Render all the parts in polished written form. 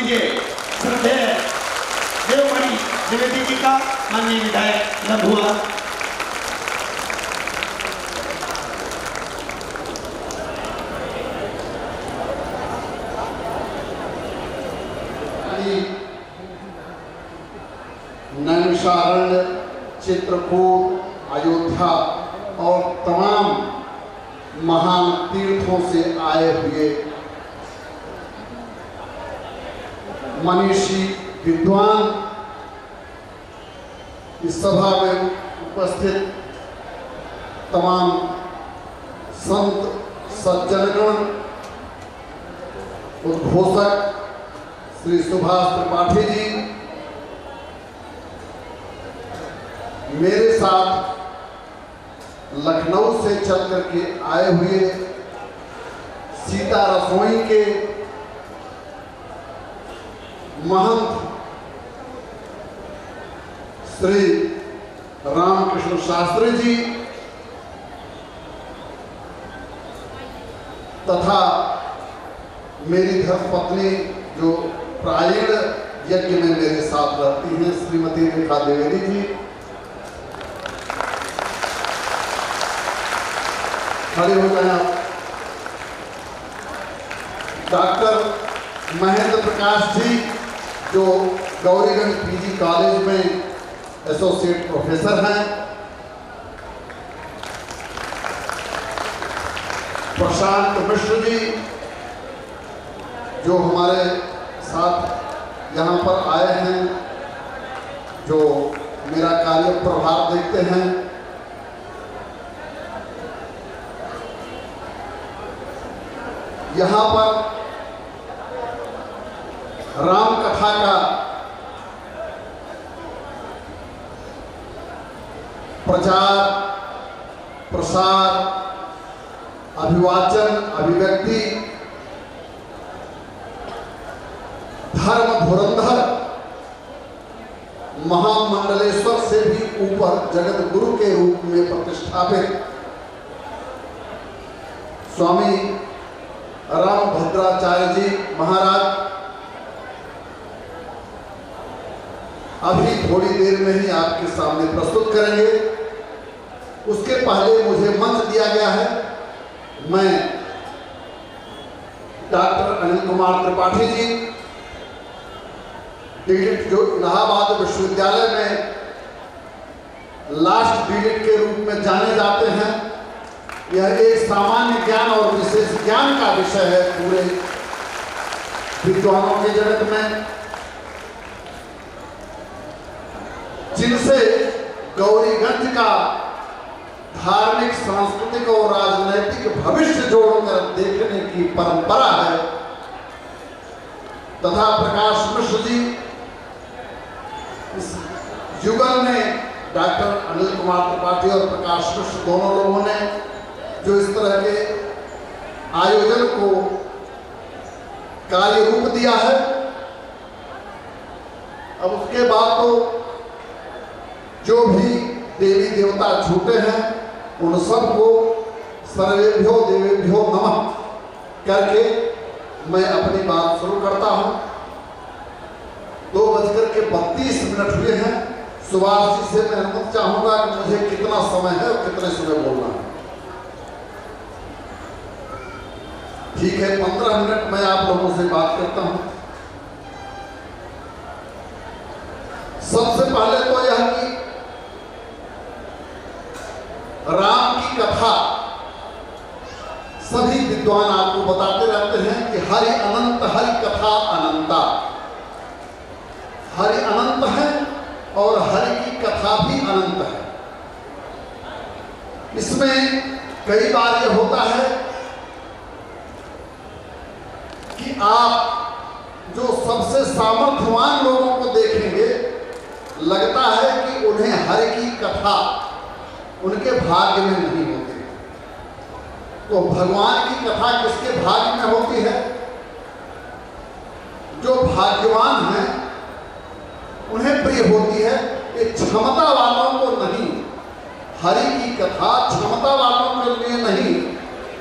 कीजिए श्रद्धेय देवमणि द्विवेदी जी का माननीय विधायक लम्बुआ। नैमिषारण्य, चित्रकूट, अयोध्या और तमाम महान तीर्थों से आए हुए मनीषी विद्वान, इस सभा में उपस्थित तमाम संत सज्जनगण, उद्घोषक श्री सुभाष त्रिपाठी जी, मेरे साथ लखनऊ से चल करके आए हुए सीता रसोई के महंत श्री रामकृष्ण शास्त्री जी तथा मेरी धर्मपत्नी जो प्रायण यज्ञ में मेरे साथ रहती हैं श्रीमती रेखा द्विवेदी जी, खड़े हो जाए आप। डॉक्टर महेंद्र प्रकाश जी जो गौरीगंज पीजी कॉलेज में एसोसिएट प्रोफेसर हैं, प्रशांत मिश्र जी जो हमारे साथ यहाँ पर आए हैं, जो मेरा कार्य प्रभाव देखते हैं, यहाँ पर राम कथा का प्रचार प्रसार, अभिवाचन, अभिव्यक्ति, धर्म धुरंधर महामंडलेश्वर से भी ऊपर जगत गुरु के रूप में प्रतिष्ठापित स्वामी रामभद्राचार्य जी महाराज अभी थोड़ी देर में ही आपके सामने प्रस्तुत करेंगे। उसके पहले मुझे मंच दिया गया है। मैं डॉक्टर अनिल कुमार त्रिपाठी जी, डीलिट जो इलाहाबाद विश्वविद्यालय में लास्ट डीलिट के रूप में जाने जाते हैं, यह एक सामान्य ज्ञान और विशेष ज्ञान का विषय है पूरे विद्वानों के जगत में, जिनसे गौरीगंज का धार्मिक, सांस्कृतिक और राजनैतिक भविष्य जोड़कर देखने की परंपरा है। तथा प्रकाश मिश्र जी इस युगल में डॉक्टर अनिल कुमार त्रिपाठी और प्रकाश मिश्र दोनों लोगों ने जो इस तरह के आयोजन को कार्य रूप दिया है। अब उसके बाद तो जो भी देवी देवता छूटे हैं उन सबको सर्वेभ्यो देवेभ्यो नमः करके मैं अपनी बात शुरू करता हूं। 2:32 हुए हैं। सुभाष जी से मैं अनुमति चाहूंगा कि मुझे कितना समय है और कितने समय बोलना है। ठीक है, 15 मिनट मैं आप लोगों से बात करता हूं। सबसे पहले तो यह कि राम की कथा सभी विद्वान आपको बताते रहते हैं कि हरि अनंत, हरि कथा अनंता। हरि अनंत है और हरि की कथा भी अनंत है। इसमें कई बार यह होता है कि आप जो सबसे सामर्थ्यवान लोगों को देखेंगे, लगता है कि उन्हें हरि की कथा उनके भाग्य में नहीं होती। तो भगवान की कथा किसके भाग्य में होती है? जो भाग्यवान हैं उन्हें प्रिय होती है। ये क्षमता वालों को नहीं। हरि की कथा क्षमता वालों के लिए नहीं,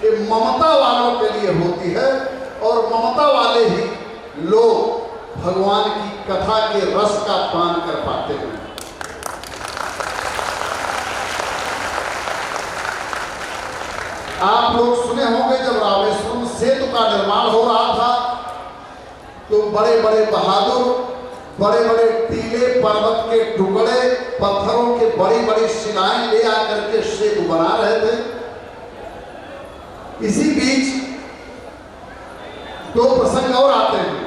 ये ममता वालों के लिए होती है। और ममता वाले ही लोग भगवान की कथा के रस का पान कर पाते हैं। आप लोग सुने होंगे जब रामेश्वरम सेतु का निर्माण हो रहा था तो बड़े बड़े बहादुर बड़े बड़े टीले पर्वत के टुकड़े पत्थरों के बड़ी बड़ी शिलाएं ले आकर के सेतु बना रहे थे। इसी बीच दो प्रसंग और आते हैं।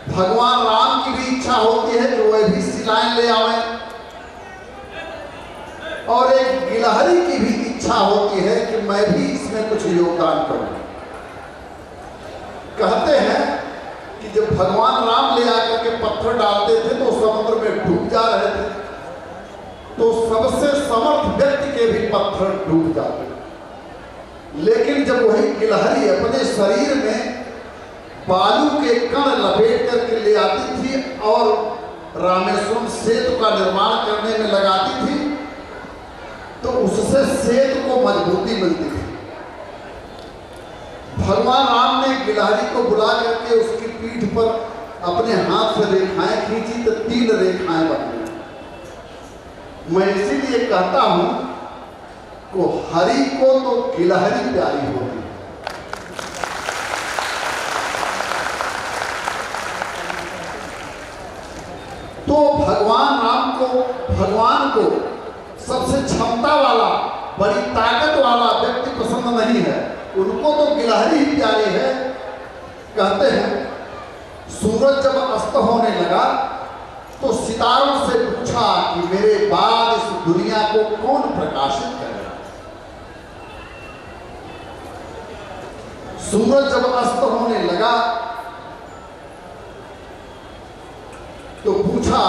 भगवान राम की भी इच्छा होती है कि वह भी शिलाएं ले आवे और एक गिलहरी की भी इच्छा होती है कि मैं भी इसमें कुछ योगदान करूं। कहते हैं कि जब भगवान राम ले आकर के पत्थर डालते थे तो समुद्र में डूब जा रहे थे, तो सबसे समर्थ व्यक्ति के भी पत्थर डूब जाते। लेकिन जब वही गिलहरी अपने शरीर में बालू के कण लपेट करके ले आती थी और रामेश्वरम सेतु का निर्माण करने में लगाती थी तो उससे सेतु को मजबूती मिलती थी। भगवान राम ने गिलहरी को बुला करके उसकी पीठ पर अपने हाथ से रेखाएं खींची तो 3 रेखाएं बन गई। मैं इसीलिए कहता हूं को हरि को तो गिलहरी प्यारी होती है। तो भगवान को सबसे क्षमता वाला बड़ी ताकत वाला व्यक्ति पसंद नहीं है, उनको तो गिलहरी ही प्यारी है। कहते हैं सूरज जब अस्त होने लगा तो सितारों से पूछा कि मेरे बाद इस दुनिया को कौन प्रकाशित करेगा। सूरज जब अस्त होने लगा तो पूछा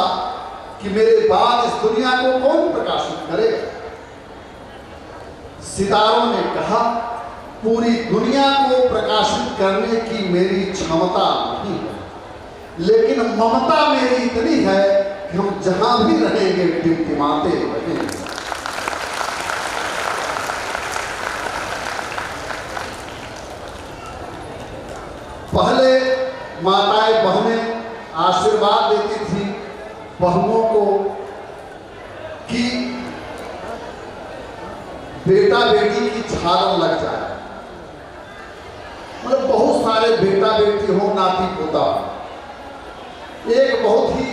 कि मेरे बाद इस दुनिया को कौन प्रकाशित करेगा। सितारों ने कहा पूरी दुनिया को प्रकाशित करने की मेरी क्षमता नहीं है, लेकिन ममता मेरी इतनी है कि हम जहां भी रहेंगे टिमटिमाते रहेंगे। पहले माताएं बहनें आशीर्वाद देती थी बहुओं को कि बेटा बेटी की छाल लग जाए, मतलब बहुत सारे बेटा बेटी हो नाती पोता। एक बहुत ही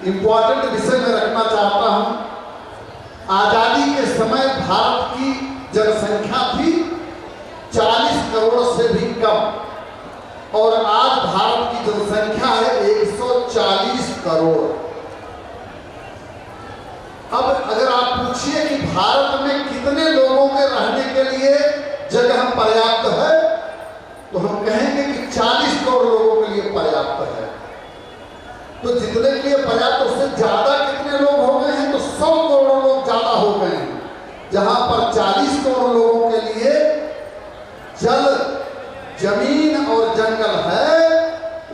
इंपॉर्टेंट विषय में रखना चाहता हूं। आजादी के समय भारत की जनसंख्या थी 40 करोड़ से भी कम और आज भारत की जनसंख्या है 140 करोड़। अब अगर आप पूछिए कि भारत में कितने लोगों के रहने के लिए जगह पर्याप्त है तो हम कहेंगे कि 40 करोड़ लोगों के लिए पर्याप्त है। तो जितने के लिए पर्याप्त उससे ज्यादा कितने लोग हो गए हैं तो 100 करोड़ लोग ज्यादा हो गए हैं। जहां पर 40 करोड़ लोगों के लिए जल जमीन और जंगल है,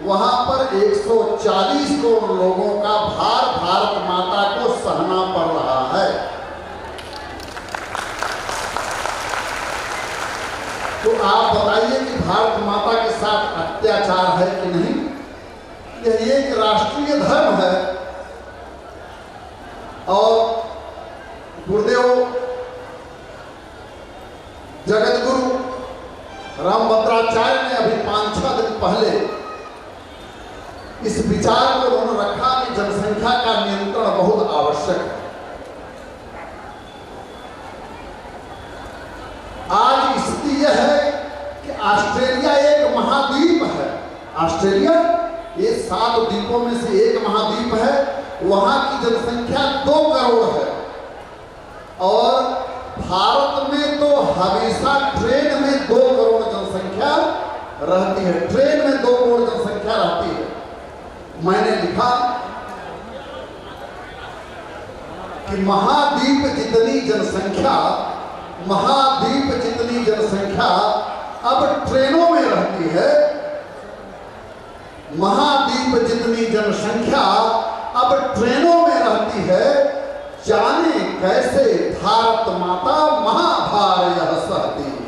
वहां पर 140 करोड़ लोगों का भार भारत माता को सहना पड़ रहा है। तो आप बताइए कि भारत माता के साथ अत्याचार है कि नहीं? यह एक राष्ट्रीय धर्म है और गुरुदेव जगत गुरु रामभद्राचार्य ने अभी 5-6 दिन पहले इस विचार को उन्होंने रखा कि जनसंख्या का नियंत्रण बहुत आवश्यक है। आज स्थिति यह है कि ऑस्ट्रेलिया एक महाद्वीप है। ऑस्ट्रेलिया ये 7 द्वीपों में से एक महाद्वीप है। वहां की जनसंख्या 2 करोड़ है और भारत में तो हमेशा ट्रेन में 2 करोड़ जनसंख्या रहती है। ट्रेन में 2 करोड़ जनसंख्या रहती है। मैंने लिखा कि महाद्वीप जितनी जनसंख्या अब ट्रेनों में रहती है, महाद्वीप जितनी जनसंख्या अब ट्रेनों में रहती है, जाने कैसे भारत माता महाभार यह सहती है।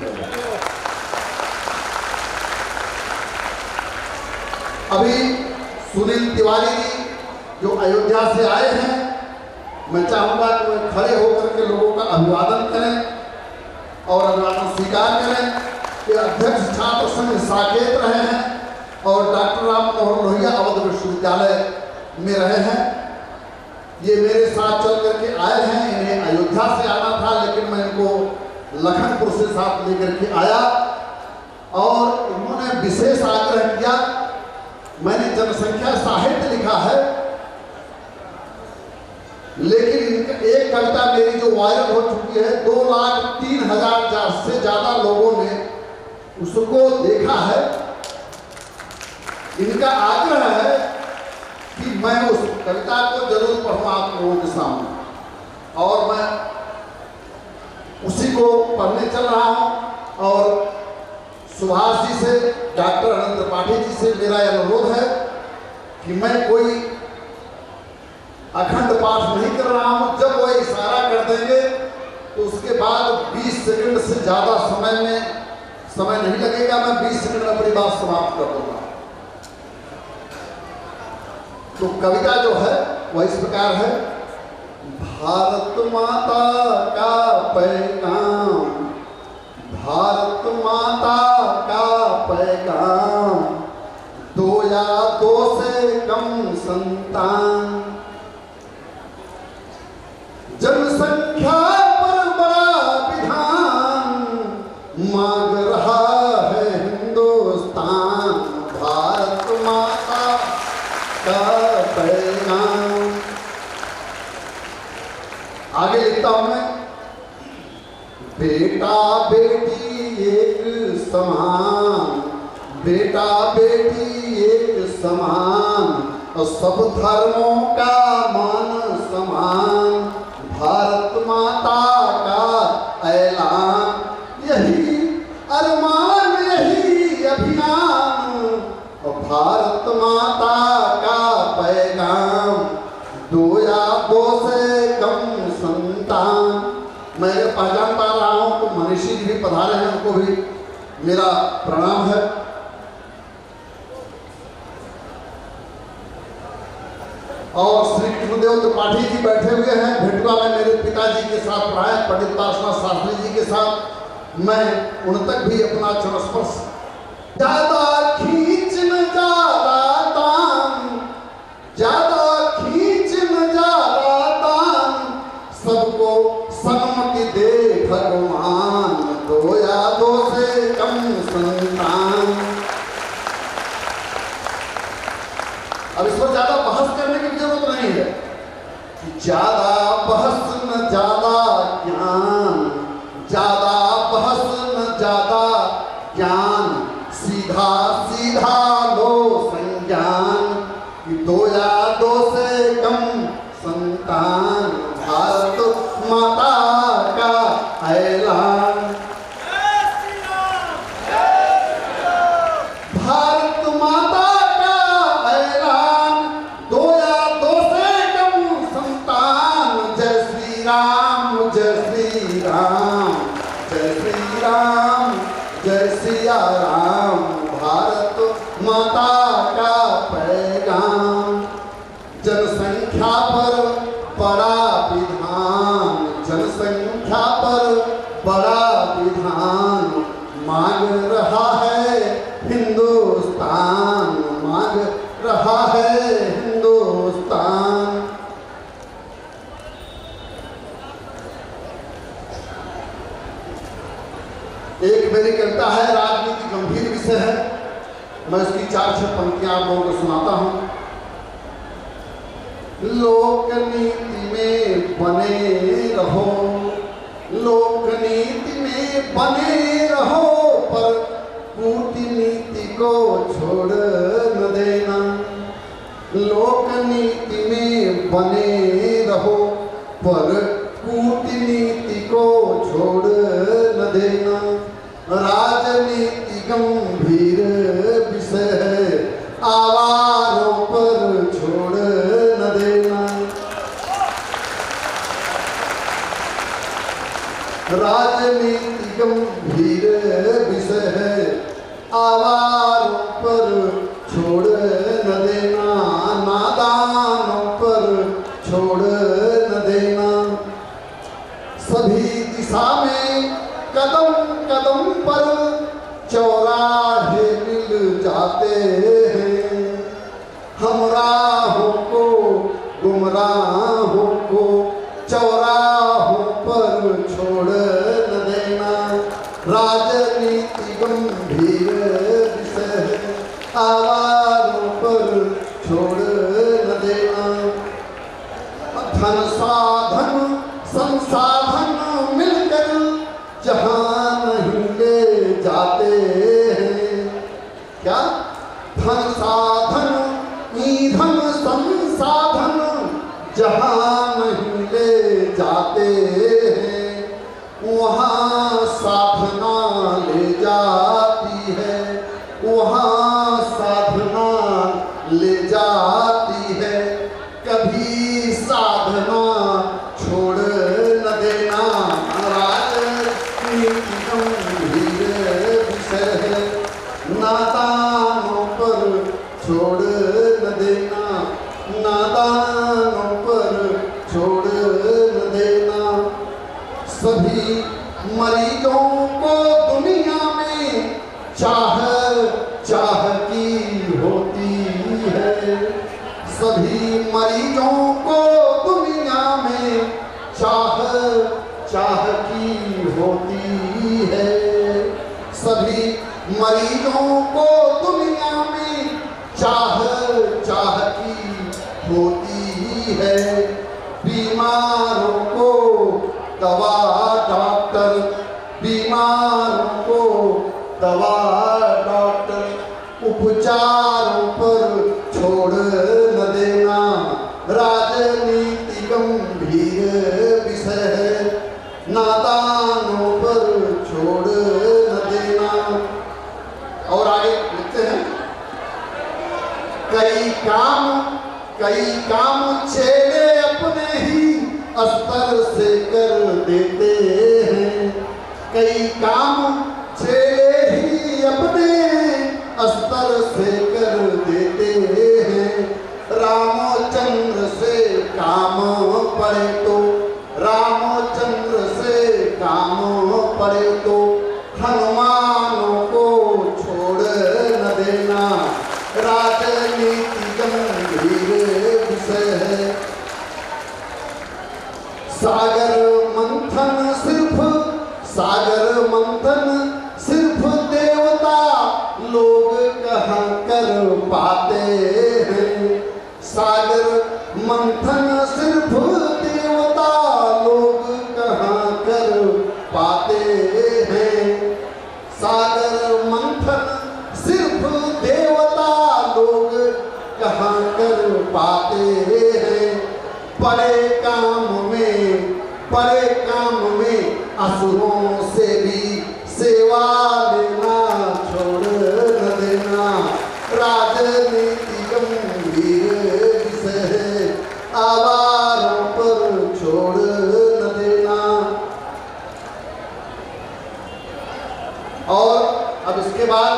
अभी सुनील तिवारी जी जो अयोध्या से आए हैं, मैं चाहूँगा कि वे खड़े होकर के लोगों का अभिवादन करें और अभिवादन स्वीकार करें कि अध्यक्ष छात्र संघ साकेत रहे हैं और डॉक्टर राम मनोहर लोहिया अवध विश्वविद्यालय में रहे हैं। ये मेरे साथ चल करके आए हैं। इन्हें अयोध्या से आना था, लेकिन मैं इनको लखनपुर से साथ लेकर के आया और इन्होंने विशेष आग्रह किया। मैंने जनसंख्या साहित्य लिखा है, लेकिन एक कविता मेरी जो वायरल हो चुकी है, 2,03,000 से ज्यादा लोगों ने उसको देखा है। इनका आग्रह है कि मैं उस कविता को जरूर पढ़ूं आप लोगों के सामने, और मैं उसी को पढ़ने चल रहा हूं। और सुभाष जी से, डॉक्टर अनंत त्रिपाठी जी से मेरा अनुरोध है कि मैं कोई अखंड पाठ नहीं कर रहा हूं। जब वो इशारा कर देंगे तो उसके बाद 20 सेकंड से ज्यादा समय नहीं लगेगा। मैं 20 सेकंड में अपनी बात समाप्त कर दूंगा। तो कविता जो है वह इस प्रकार है। भारत माता का पैगाम, भारत माता का पैगाम, 2 या 2 से कम संतान, जनसंख्या पर बड़ा विधान मांग रहा है हिंदुस्तान। भारत माता का पैगाम। आगे लिखता हूं मैं। बेटा बेटी एक समान, बेटा बेटी एक समान, और सब धर्मों का मान समान। भारत माता का ऐलान, यही अरमान, यही अभियान, और भारत माता का पैगाम, 2 या 2 से कम संतान। मैं पहचान पा रहा हूं तो मनीषी जी भी पधारे हैं, उनको भी मेरा प्रणाम है। और श्री कृष्णदेव त्रिपाठी जी बैठे हुए हैं। भेटुआ में मेरे पिताजी के साथ पढ़ाए, पंडित पार्श्वनाथ शास्त्री जी के साथ। मैं उन तक भी अपना चरण स्पर्श। ज्यादा खींच न ज्यादा दान, ज्यादा खींच न ज्यादा दान, सबको सन्मति दे भगवान, 2 या 2 से कम संतान। अब इस पर ज्यादा बहस करने की जरूरत नहीं है। ज्यादा बहस न ज्यादा ज्ञान, ज्यादा बहस न ज्यादा ज्ञान, सीधा सीधा लो संज्ञान, कि 2 या 2 से कम संतान। भारत माता का ऐलान, भारत माता का ऐलान, 2 या 2 से कम संतान। जय श्री राम, जय श्री राम, जय श्री राम, जय सिया राम। भारत माता का पैगाम, जनसंख्या पर बड़ा विधान, जनसंख्या पर बड़ा विधान मांग रहा है हिंदुस्तान, मांग रहा है हिंदुस्तान। एक मेरी कविता है, राजनीति गंभीर विषय है। मैं उसकी 4-6 पंक्तियां आप लोगों को सुनाता हूं। लोकनीति में बने रहो, लोकनीति में बने रहो, पर कूटनीति को छोड़ न देना। लोकनीति में बने रहो, पर कूटनीति को छोड़ न देना। राजनीति गंभीर विषय है, आवारों पर छोड़ न देना। राजनीति गंभीर विषय है, आवारों पर छोड़ न देना। जाते हैं। हम राहों को गुमराहों को चौराहों पर छोड़ न देना। राजनीति गंभीर विषय है, आवारों पर छोड़ न देना। धन साधन संसाधन मिलकर जहां नहीं ले जाते हैं। क्या? धन साधन ईंधन संसाधन जहां नहीं ले जाते हैं, वहां साधना ले जाती है, वहां साधना ले जाती है। कभी साधना छोड़ न देना। राजनीति गंभीर विषय है, नादानों पर छोड़ न देना, नादानों पर छोड़ न देना। सभी मरीजों को दुनिया में चाह की होती है। सभी मरीजों को दुनिया में चाह की होती है। सभी मरीजों को दुनिया में चाह की होती है। बीमारों को दवा डॉक्टर, बीमारों को दवा डॉक्टर, उपचारों पर छोड़ न देना। राजनीति गंभीर विषय है, नादानों पर छोड़ न देना। और आगे लिखते हैं, कई काम चेले अपने ही अस्तर से कर देते हैं। कई काम चेले ही अपने अस्तर से कर देते हैं। रामचंद्र से काम पड़े तो, रामचंद्र से काम पड़े तो हनुमानों को छोड़ न देना। राजनीति गंभीर विषय है, सागर मंथन सिर्फ देवता लोग कहाँ कर पाते हैं। सागर मंथन सिर्फ देवता लोग कहाँ कर पाते हैं। सागर मंथन सिर्फ देवता लोग कहाँ कर पाते हैं। बड़े काम में असुरों से भी सेवा लेना छोड़ न देना। राजनीति गंभीर विषय है, आवारों पर छोड़ न देना। और अब इसके बाद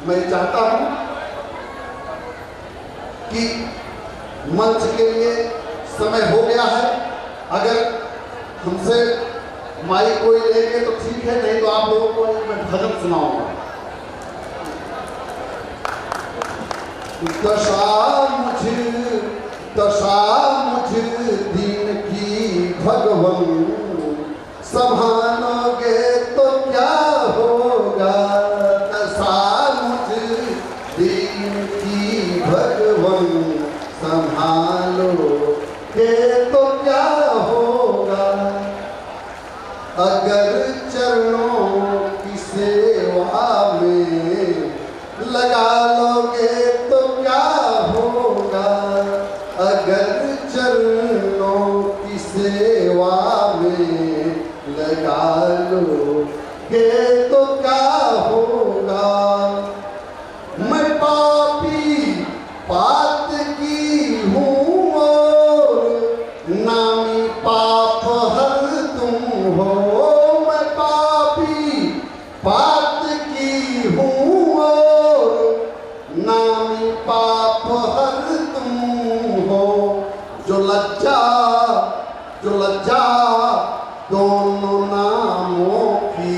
मैं चाहता हूं कि मंच के लिए समय हो गया है। अगर हमसे माइक कोई लेंगे तो ठीक है, नहीं तो आप लोगों को मैं भजन सुनाऊंगा। दशा मुझ दीन की भगवन, संभालोगे तो क्या होगा। दशा मुझ दीन की भगवन, संभालोगे तो क्या होगा। अगर चरणों की सेवा में लगा लोगे तो क्या होगा। अगर चरणों की सेवा में लगा लोगे तो क्या होगा। मैं पापी पात की हूँ और नामी पाप हर तुम हो। मैं पापी पात की हूँ और नामी पाप हर तुम हो। जो लज्जा दोनों नामों की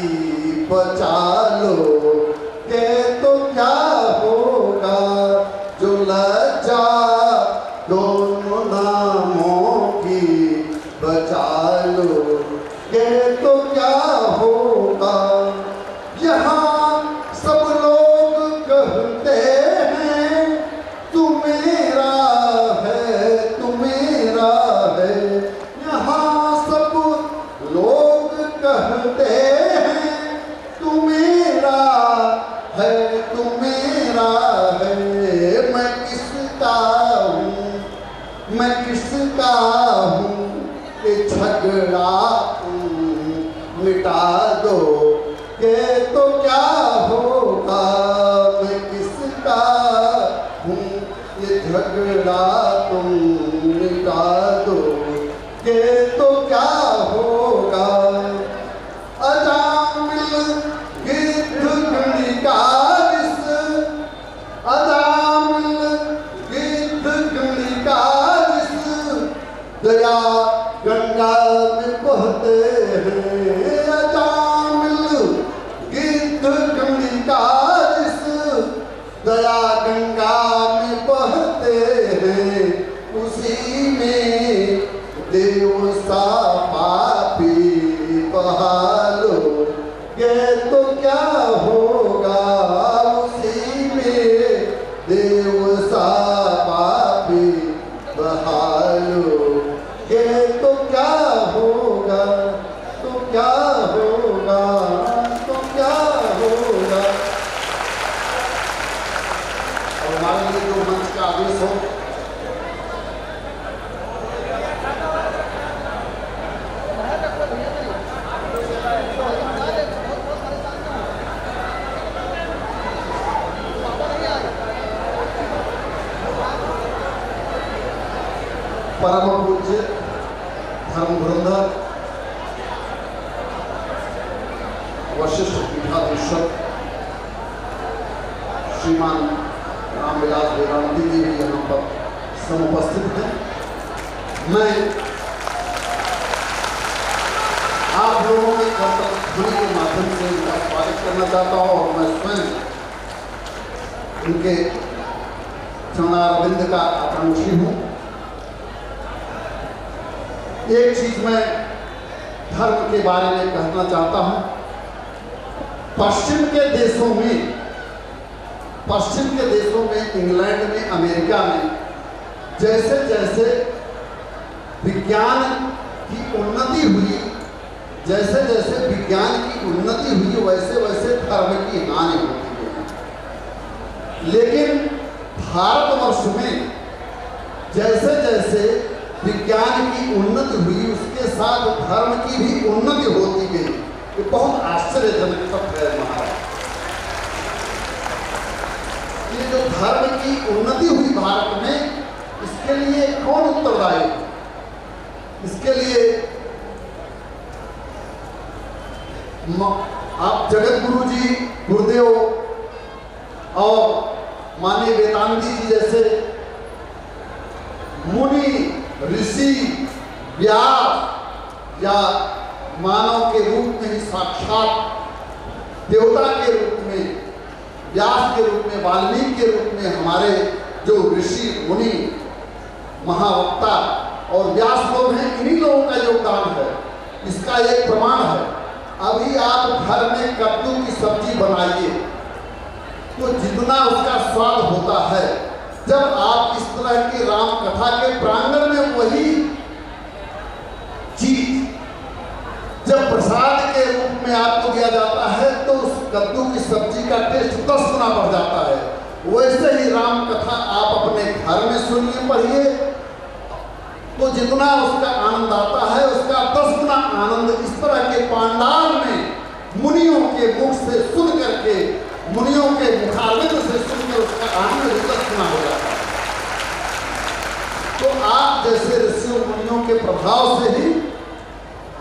मैं किसका हूँ कि झगड़ा मिटा दो के तो क्या होगा। मैं किसका हूँ ये झगड़ा तुम मिटा दो के तो क्या होगा। अजामिल गिद्ध गणिका जिस अजामिल गिद्ध गणिका जिस दया गंगा में बहते हैं। अजामिल गिद्ध गणिका जिस दया गंगा में बहते हैं। उसी में देव सा पापी बहालो ये तो क्या होगा। उसी में देव सा पापी बहालो ये तो क्या होगा। तो क्या होगा। तो क्या होगा। और हमारे लिए जो मंच का आदेश हो परम पूज्य धर्म धुरंधर वशिष्ठ पीठाधीश्वर श्रीमान रामविलास वेदांती जी भी यहाँ पर समुपस्थित हैं। मैं आप लोगों के कर्तव्य ध्वनि के माध्यम से उनका स्वागत करना चाहता हूँ और मैं स्वयं उनके चरणारविंद का आकांक्षी हूँ। एक चीज मैं धर्म के बारे में कहना चाहता हूं। पश्चिम के देशों में इंग्लैंड में अमेरिका में जैसे जैसे विज्ञान की उन्नति हुई वैसे वैसे धर्म की हानि होती गई। लेकिन भारतवर्ष में जैसे जैसे विज्ञान की उन्नति हुई उसके साथ धर्म की भी उन्नति होती गई। ये बहुत आश्चर्यजनक तथ्य है महाराज। ये जो धर्म की उन्नति हुई भारत में, इसके लिए कौन उत्तरदायी? इसके लिए आप जगत गुरु जी गुरुदेव और माननीय वेदांती जी जैसे मुनि ऋषि व्यास या मानव के रूप में ही साक्षात देवता के रूप में, व्यास के रूप में, वाल्मीकि के रूप में हमारे जो ऋषि मुनि महावक्ता और व्यास लोग हैं, इन्हीं लोगों का योगदान है। इसका एक प्रमाण है, अभी आप घर में कद्दू की सब्जी बनाइए तो जितना उसका स्वाद होता है, जब आप इस तरह की राम कथा के प्रांगण में वही चीज जब प्रसाद के रूप में आपको दिया जाता है तो उस कद्दू की सब्जी का टेस्ट 10 गुना बढ़ जाता है। वैसे ही राम कथा आप अपने घर में सुनिए, पढ़िए, तो जितना उसका आनंद आता है उसका 10 गुना आनंद इस तरह के पांडाल में मुनियों के मुख से सुन करके, मुनियों के मुखारविंद से सुनकर उसका आनंद 10 गुना हो जाता है। तो आप जैसे ऋषियों मुनियों के प्रभाव से ही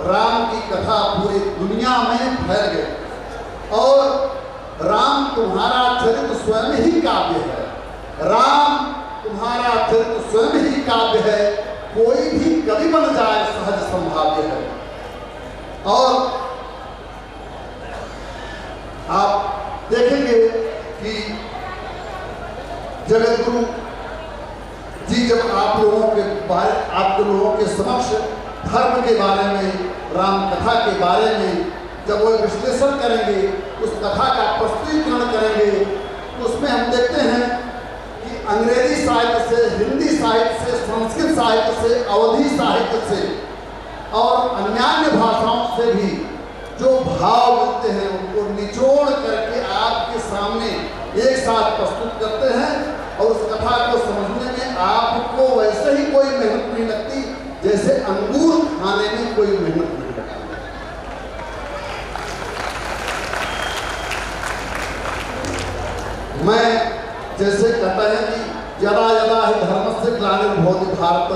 राम की कथा पूरी दुनिया में फैल गई और राम तुम्हारा चरित्र स्वयं ही काव्य है। राम तुम्हारा चरित्र स्वयं ही काव्य है, कोई भी कवि बन जाए सहज संभाव्य है। और आप देखेंगे कि जगत गुरु जी जब आप लोगों के समक्ष धर्म के बारे में, राम कथा के बारे में जब वो विश्लेषण करेंगे, उस कथा का प्रस्तुतीकरण करेंगे, तो उसमें हम देखते हैं कि अंग्रेजी साहित्य से, हिंदी साहित्य से, संस्कृत साहित्य से, अवधी साहित्य से और अन्य भाषाओं से भी जो भाव मिलते हैं उनको निचोड़ करके आपके सामने एक साथ प्रस्तुत करते हैं और उस कथा को समझने में आपको वैसे ही कोई कोई मेहनत नहीं लगती जैसे अंगूर खाने में कोई मेहनत नहीं लगती। मैं जैसे कहता है कि यदा यदा ही धर्म से ग्लानिर्भवति भारत,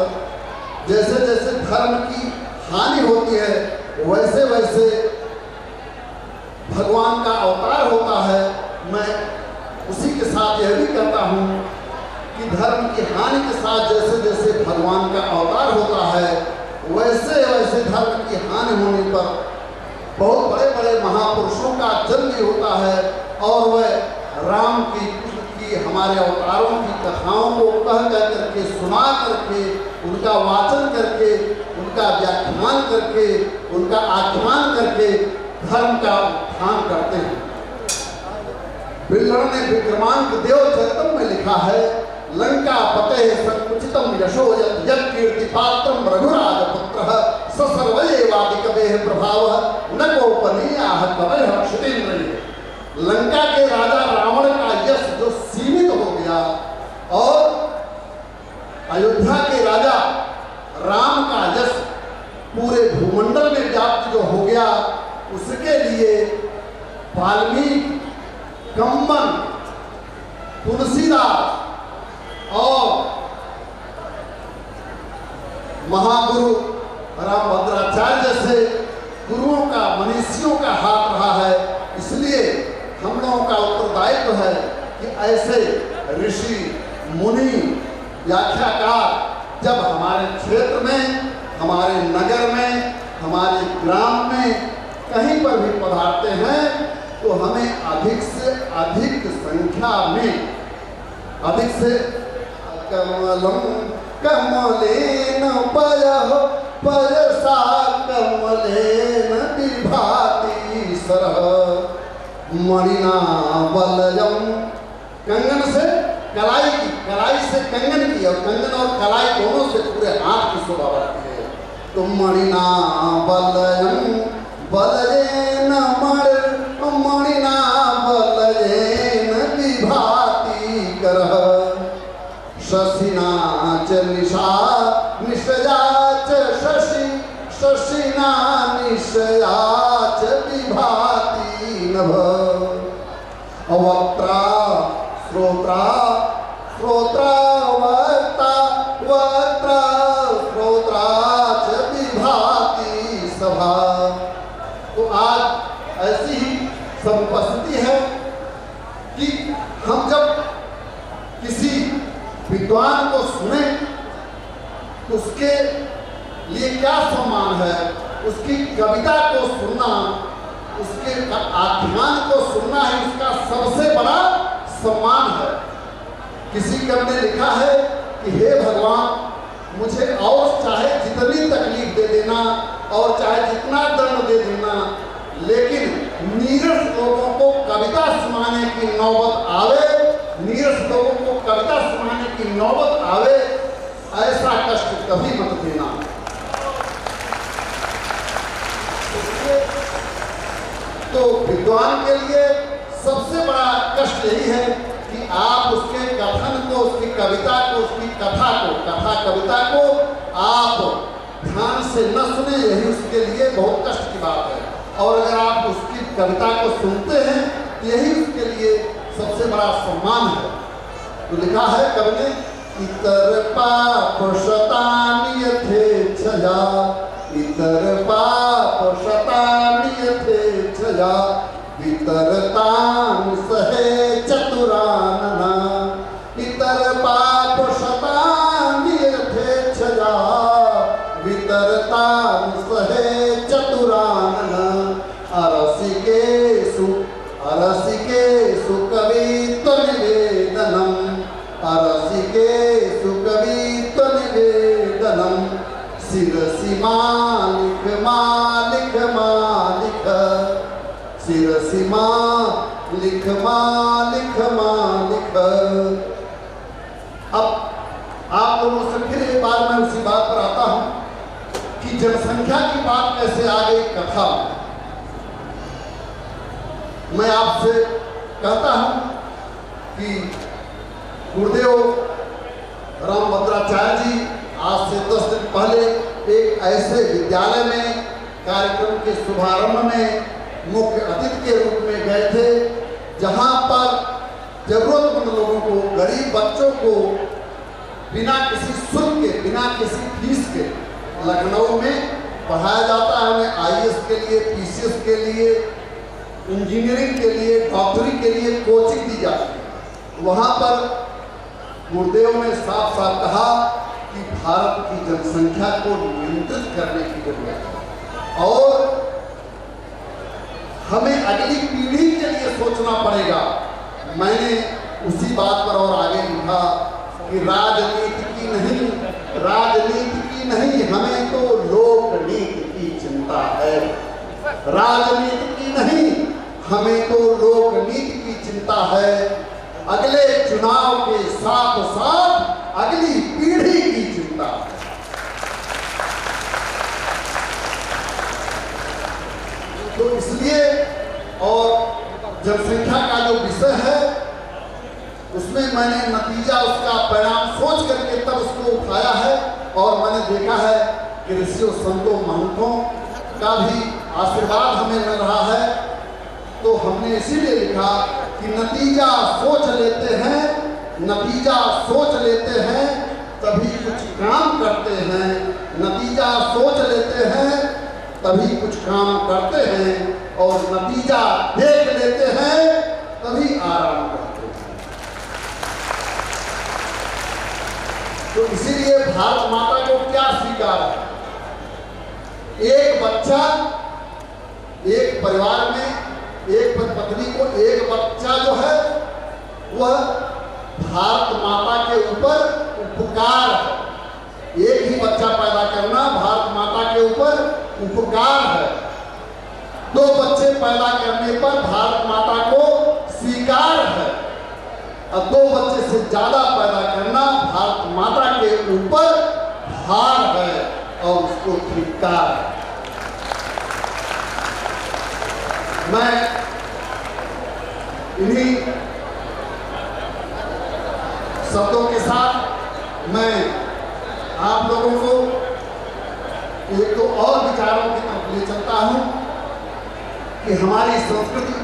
जैसे जैसे धर्म की हानि होती है वैसे वैसे भगवान का अवतार होता है। मैं उसी के साथ यह भी कहता हूँ कि धर्म की हानि के साथ जैसे जैसे भगवान का अवतार होता है वैसे वैसे धर्म की हानि होने पर बहुत बड़े बड़े महापुरुषों का जन्म भी होता है और वह राम की कृष्ण की हमारे अवतारों की कथाओं को कह कर करके सुना करके उनका वाचन करके उनका व्याख्यान करके उनका आख्यान करके धर्म का उत्थान करते हैं। बिल्लड़ ने विक्रमांक देव चरितम में लिखा है, लंका पते संकुचितम यशो यत् कीर्ति पात्रम रघुराज पुत्र सर्वैवादि कवेह प्रभाव न कोपनीयाः कवयः क्षितेन्द्रिय। लंका के राजा रावण का यश जो सीमित हो गया और अयोध्या के राजा राम का यश पूरे भूमंडल में व्याप्त जो हो गया, उसके लिए वाल्मीकि, कंबन, तुलसीदास और महागुरु रामभद्राचार्य जैसे गुरुओं का, मनीषियों का हाथ रहा है। इसलिए हम लोगों का उत्तरदायित्व है कि ऐसे ऋषि, मुनि, व्याख्याकार जब हमारे क्षेत्र में, हमारे नगर में, हमारे ग्राम में कहीं पर भी पधारते हैं तो हमें अधिक से अधिक संख्या में, अधिक से कमलम कमलेन पयः पयसा कमलेन विभाति सरः मणिना वलयम। कंगन से कलाई की, कलाई से कंगन की और कंगन और कलाई दोनों से पूरे हाथ की शोभा बढ़ती है। तो मणिना वलयम वलयेन मणिना वलयेन विभाति करः शशिना च निशा निशया च शशि शशिना निशया च विभाति नभ। वक्त्रा श्रोत्रा श्रोत्रा वक्ता वक्त्रा श्रोत्रा च विभाति सभा। तो आज ऐसी ही सब उपस्थिति है कि हम जब किसी विद्वान को सुने तो उसके लिए क्या सम्मान है, उसकी कविता को सुनना, उसके आख्यान को सुनना ही उसका सबसे बड़ा सम्मान है। किसी कवि ने लिखा है कि हे भगवान मुझे और चाहे जितनी तकलीफ दे देना और चाहे जितना दंड दे देना, लेकिन नीरस लोगों को कविता सुनाने की नौबत आवे, नीरस लोगों को कविता सुनाने की नौबत आवे, ऐसा कष्ट कभी मत देना। तो विद्वान के लिए सबसे बड़ा कष्ट यही है कि आप उसके कथन को, उसकी कविता को, उसकी कथा को, कथा कविता को आप ध्यान से न सुने, यही उसके लिए बहुत कष्ट की बात है। और अगर आप उसकी कविता को सुनते हैं तो यही उसके लिए सबसे बड़ा सम्मान है। तो लिखा है कवि ने, इतर पाप शतानि यथेच्छया, इतर पाप शतानि यथेच्छया, वितरतान् सहे चतुरानना। इतर पाप शतानि यथेच्छया, वितरतान् सहे चतुरानना। अरसिकेषु अरसिकेषु कवित्व निवेदनम्, अरसिकेषु कवित्व निवेदनम्। शिरसि मालिक मालिक मालिक, शिरसि मालिक मालिक मालिक। अब आप लोगों से फिर एक बार मैं उसी बात पर आता हूं कि जनसंख्या की बात कैसे आ गई कथा। मैं आपसे कहता हूं कि गुरुदेव रामभद्राचार्य जी आज से 10 दिन पहले एक ऐसे विद्यालय में कार्यक्रम के शुभारंभ में मुख्य अतिथि के रूप में गए थे, जहां पर जरूरतमंद लोगों को, गरीब बच्चों को बिना किसी शुल्क के, बिना किसी फीस के लखनऊ में पढ़ाया जाता है। हमें IAS के लिए, PCS के लिए, इंजीनियरिंग के लिए, डॉक्टरी के लिए कोचिंग दी जाती है। वहाँ पर गुरुदेव ने साफ साफ कहा कि भारत की जनसंख्या को नियंत्रित करने की जरूरत है और हमें अगली पीढ़ी के लिए सोचना पड़ेगा। मैंने उसी बात पर और आगे लिखा कि राजनीति की नहीं, हमें तो लोकनीति की चिंता है। राजनीति की नहीं, हमें तो लोकनीति की चिंता है। अगले चुनाव के साथ साथ अगली पीढ़ी की चिंता है। तो इसलिए और जनसंख्या का जो विषय है उसमें मैंने नतीजा, उसका परिणाम सोच करके तब उसको उठाया है और मैंने देखा है कि ऋषियों, संतों, महंतों का भी आशीर्वाद हमें मिल रहा है। तो हमने इसीलिए लिखा कि नतीजा सोच लेते हैं तभी कुछ काम करते हैं, नतीजा सोच लेते हैं तभी कुछ काम करते हैं और नतीजा देख लेते हैं तभी आराम करते हैं। तो इसीलिए भारत माता को क्या स्वीकार है? एक बच्चा, एक परिवार में एक पत्नी को एक बच्चा जो है वह भारत माता के ऊपर उपकार है। एक ही बच्चा पैदा करना भारत माता के ऊपर उपकार है। 2 बच्चे पैदा करने पर भारत माता को स्वीकार है और 2 बच्चे से ज्यादा पैदा करना भारत माता के ऊपर भार है और उसको धिक्कार है। मैं इन्हीं शब्दों के साथ मैं आप लोगों को एक तो और विचारों की तरफ ले चलता हूं कि हमारी संस्कृति,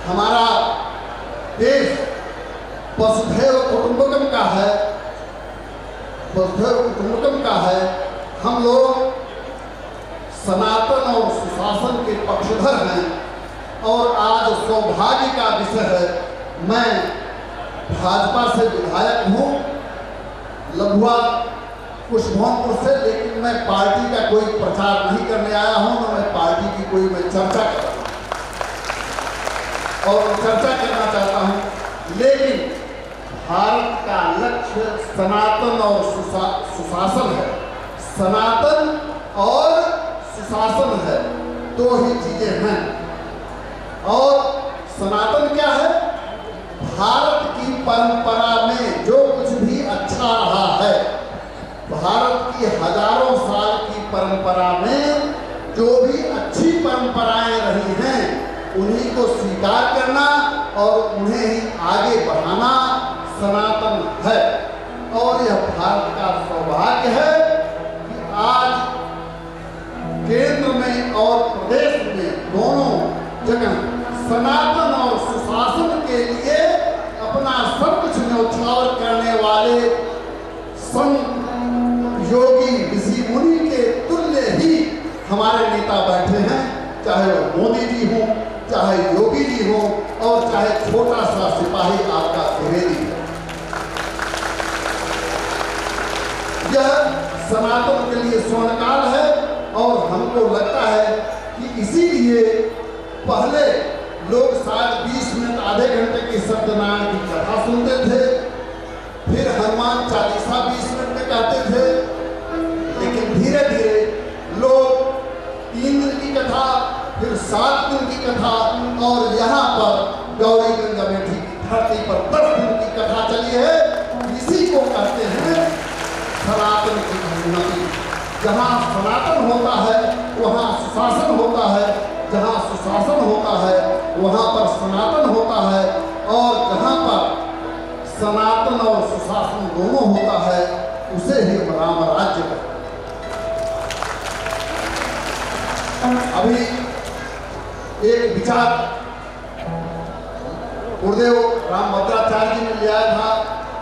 हमारा देश वसुधैव कुटुंबकम का है। हम लोग सनातन और सुशासन के पक्षधर हैं और आज सौभाग्य का विषय है, मैं भाजपा से विधायक हूँ लभुआ कुशभवनपुर से, लेकिन मैं पार्टी का कोई प्रचार नहीं करने आया हूँ, न मैं पार्टी की कोई मैं चर्चा कर रहा हूँ और चर्चा करना चाहता हूँ। लेकिन भारत का लक्ष्य सनातन और सुशासन है। सनातन और सुशासन है, 2 ही चीजें हैं। और सनातन क्या है? भारत की परंपरा में जो कुछ भी अच्छा रहा है, भारत की हजारों साल की परंपरा में जो भी अच्छी परंपराएं रही हैं उन्हीं को स्वीकार करना और उन्हें ही आगे बढ़ाना सनातन है। और यह भारत का सौभाग्य है कि आज केंद्र में और प्रदेश में दोनों जगह सनातन और सुशासन के लिए अपना सब कुछ न्यौछावर करने वाले संत, योगी, ऋषि मुनि के तुल्य ही हमारे नेता बैठे हैं, चाहे वो मोदी जी हों, चाहे योगी जी हों और चाहे छोटा सा सिपाही आपका द्विवेदी हो। यह सनातन के लिए स्वर्णकाल है और हमको लगता है कि इसीलिए पहले लोग शायद 20 मिनट आधे घंटे की सत्यनारायण की कथा सुनते थे, फिर हनुमान चालीसा 20 मिनट में कहते थे, लेकिन धीरे धीरे लोग 3 दिन की कथा, फिर 7 दिन की कथा और यहाँ पर गौरी गंगा मेठी की धरती पर 10 दिन की कथा चली है। इसी को कहते हैं सनातन की उन्नति। जहाँ सनातन होता है वहाँ सुशासन होता है, जहाँ सुशासन होता है वहाँ पर सनातन होता है और जहाँ पर सनातन और सुशासन दोनों होता है, उसे ही हम राम राज्य कहते हैं। अभी एक विचार गुरुदेव रामभद्राचार्य जी ने लिया था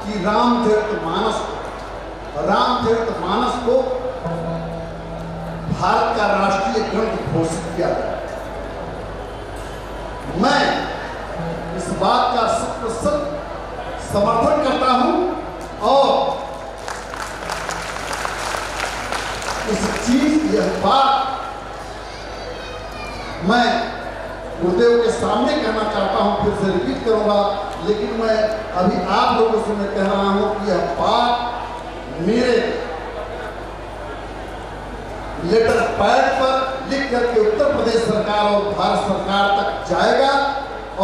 कि रामचरितमानस को भारत का राष्ट्रीय ग्रंथ घोषित किया गया। मैं इस बात का शत समर्थन करता हूं और यह बात मैं गुरुदेव के सामने कहना चाहता हूं, फिर से रिपीट करूंगा, लेकिन मैं अभी आप लोगों से मैं कह रहा हूं कि यह बात मेरे लेटर पैड पर लिख करके उत्तर प्रदेश सरकार और भारत सरकार तक जाएगा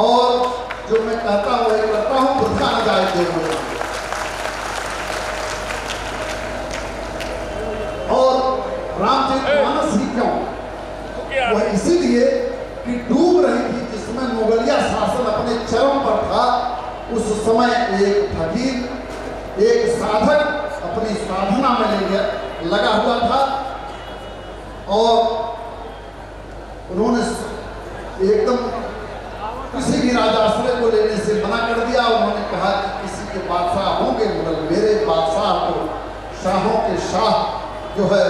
और जो मैं कहता हूं वही करता हूं, वृथा न जाए देव। और रामचरितमानस ही क्यों? वह इसीलिए कि डूब रही थी, जिसमें मुगलिया शासन अपने चरम पर था। उस समय एक फकीर, एक साधक अपनी साधना में लगा हुआ था और उन्होंने एकदम किसी भी राजाश्रय को लेने से मना कर दिया। उन्होंने कहा कि किसी के बादशाह होंगे मुगल, मेरे बादशाह तो शाहों के शाह जो है